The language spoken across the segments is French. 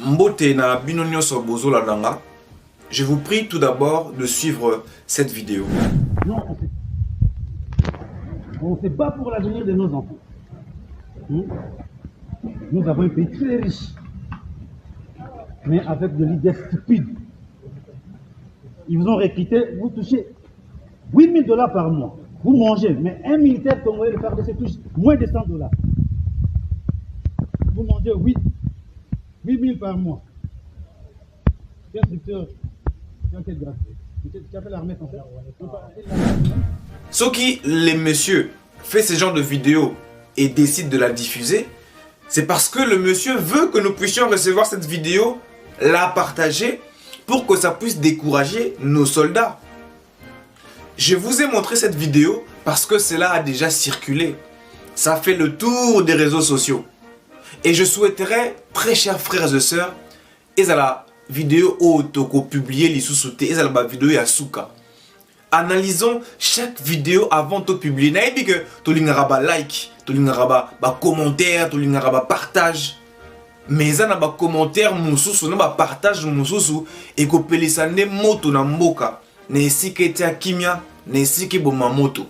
Mbote na bino nyonso bozola nanga. Je vous prie tout d'abord de suivre cette vidéo. Non, on se bat pour l'avenir de nos enfants. Nous avons un pays très riche, mais avec des leaders stupides. Ils vous ont recruté, vous touchez 8 000 $ par mois. Vous mangez, mais un militaire congolais de FARDC touche moins de 100 $. Vous mangez 8 000 par mois. Quel instructeur, quel grade? Tu appelles l'armée française? Ce qui, les messieurs, fait ce genre de vidéo et décide de la diffuser, c'est parce que le monsieur veut que nous puissions recevoir cette vidéo, la partager, pour que ça puisse décourager nos soldats. Je vous ai montré cette vidéo parce que cela a déjà circulé. Ça fait le tour des réseaux sociaux. Et je souhaiterais, très chers frères et sœurs, et la vidéo auto publiée les sous-soutés, et la vidéo Yasuka. Analysons chaque vidéo avant de publier. Naïbi que tu l'ingara like, tu l'ingara commentaire, tu l'ingara partage. Mais ça n'a pas commentaire, moussousou, n'a pas partage moussousou, et que pelisane moto na mboka, ne si que tia kimia, ne si que bomamoto.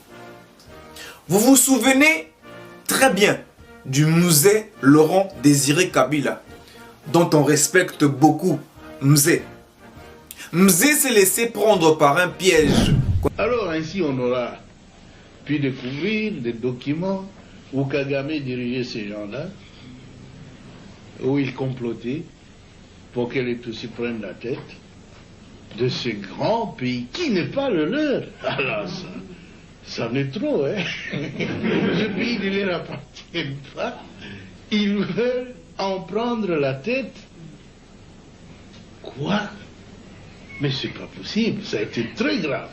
Vous vous souvenez très bien du musée Laurent Désiré Kabila, dont on respecte beaucoup Mzé. Mzé s'est laissé prendre par un piège. Alors ainsi on aura pu découvrir des documents où Kagame dirigeait ces gens-là, où il complotait pour que les Tutsis prennent la tête de ce grand pays qui n'est pas le leur. Alors ça en est trop, hein. Ce pays ne leur appartient pas. Ils veulent en prendre la tête. Quoi? Mais c'est pas possible, ça a été très grave.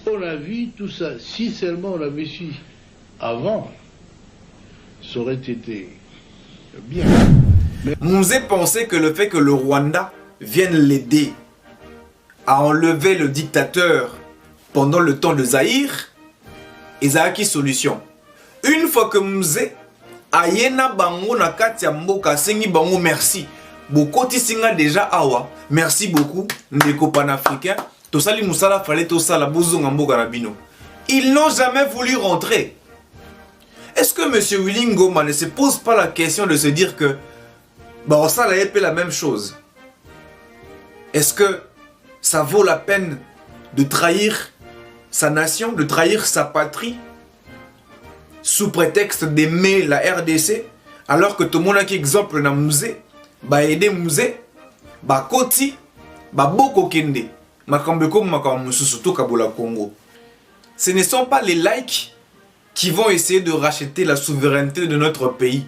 On a vu tout ça, si seulement on l'avait su avant, ça aurait été bien. Mzé pensait que le fait que le Rwanda vienne l'aider à enlever le dictateur pendant le temps de Zaïre, ezalaki solution. Une fois que Mzé ayena bango na kati ya mboka sengi bango merci. Bokoti singa déjà awa, merci beaucoup, ndeko panafricain. Tosali musala fallait tosala bozonga mboka na bino. Ils n'ont jamais voulu rentrer. Est-ce que M. Willy Ngoma ne se pose pas la question de se dire que bah ça l'a épée la même chose? Est-ce que ça vaut la peine de trahir sa nation, de trahir sa patrie sous prétexte d'aimer la RDC, alors que tout le monde a qui exemple na musée, bah aider musée, bah koti, bah boko kende, makambeko makambo surtout Kabola Congo. Ce ne sont pas les likes qui vont essayer de racheter la souveraineté de notre pays.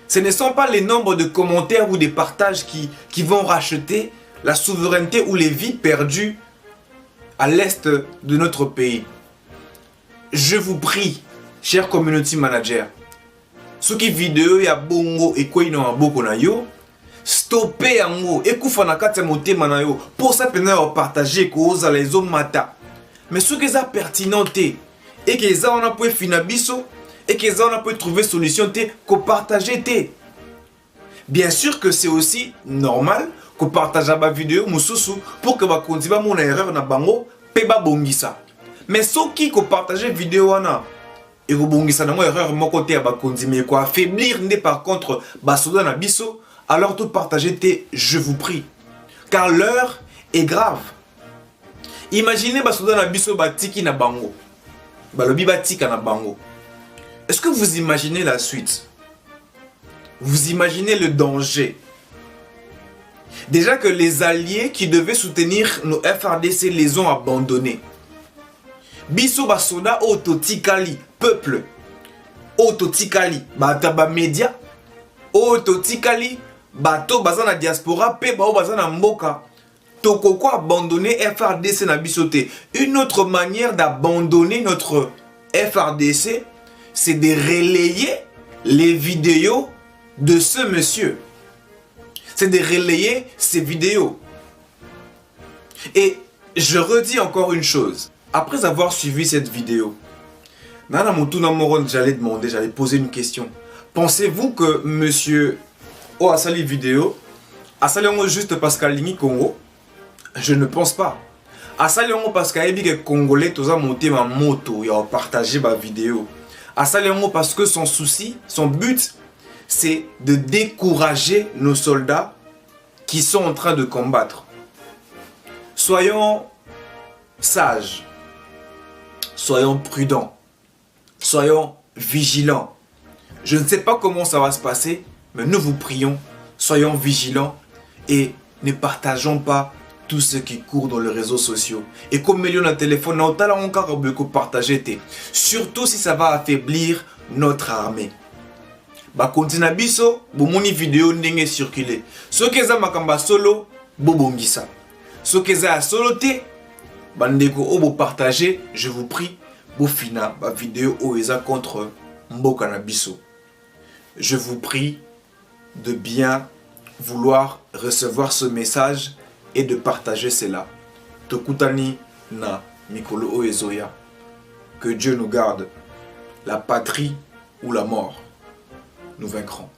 Ce ne sont pas les nombres de commentaires ou des partages qui vont racheter la souveraineté ou les vies perdues à l'est de notre pays. Je vous prie, chers community managers, ceux qui vidéo ya bongo et quoi ino aboko na yo, stoppez yango, ekufa na kati ya motema na yo, pour ça pena ya partager ko za les hommes mata. Mais ceux qui sont pertinents et que ça on a pu finir biso et que ça on a pu trouver solution ko partager té. Bien sûr que c'est aussi normal ko partager ma vidéo mususu pour que ba kondiba mon erreur na bango pe ba bongisa. Mais ceux qui ko partager vidéo wana et ko bongisa na mo erreur mon côté ba kondime ko affaiblir ndé par contre ba soda na biso, alors tout partager té, je vous prie, car l'heure est grave. Imaginez basoda na biso batiki na bango. Balobi batika na bango. Est-ce que vous imaginez la suite? Vous imaginez le danger? Déjà que les alliés qui devaient soutenir nos FRDC les ont abandonnés. Biso basoda ototikali, peuple. Ototikali, bataba média. Ototikali, bato bazana diaspora, pe bao bazana mboka. Tokoko abandonner FRDC na bisoté. Une autre manière d'abandonner notre FRDC, c'est de relayer les vidéos de ce monsieur. C'est de relayer ces vidéos. Et je redis encore une chose. Après avoir suivi cette vidéo, Nana Mutuna Moron, j'allais poser une question. Pensez-vous que monsieur Oasali vidéo Asalengo juste parce qu'Alingi Congo? Je ne pense pas. Asalengo parce qu'Aébi que Congolais, tous a monté ma moto et a partagé ma vidéo. Asalengo parce que son souci, son but, c'est de décourager nos soldats qui sont en train de combattre. Soyons sages, soyons prudents, soyons vigilants. Je ne sais pas comment ça va se passer, mais nous vous prions, soyons vigilants et ne partageons pas tout ce qui court dans les réseaux sociaux. Et comme millions de téléphones, on a encore beaucoup partagé, surtout si ça va affaiblir notre armée. Ba continue biso, bo moni vidéo ndenge circuler. Ce que za makamba solo, bo bongisa. Ce que za solo te, bandeko obo partager, je vous prie, bo fina ba vidéo o eza contre mboka na biso. Je vous prie de bien vouloir recevoir ce message et de partager cela. Tokutani na mikolo o ezoya. Que Dieu nous garde, la patrie ou la mort. Nous vaincrons.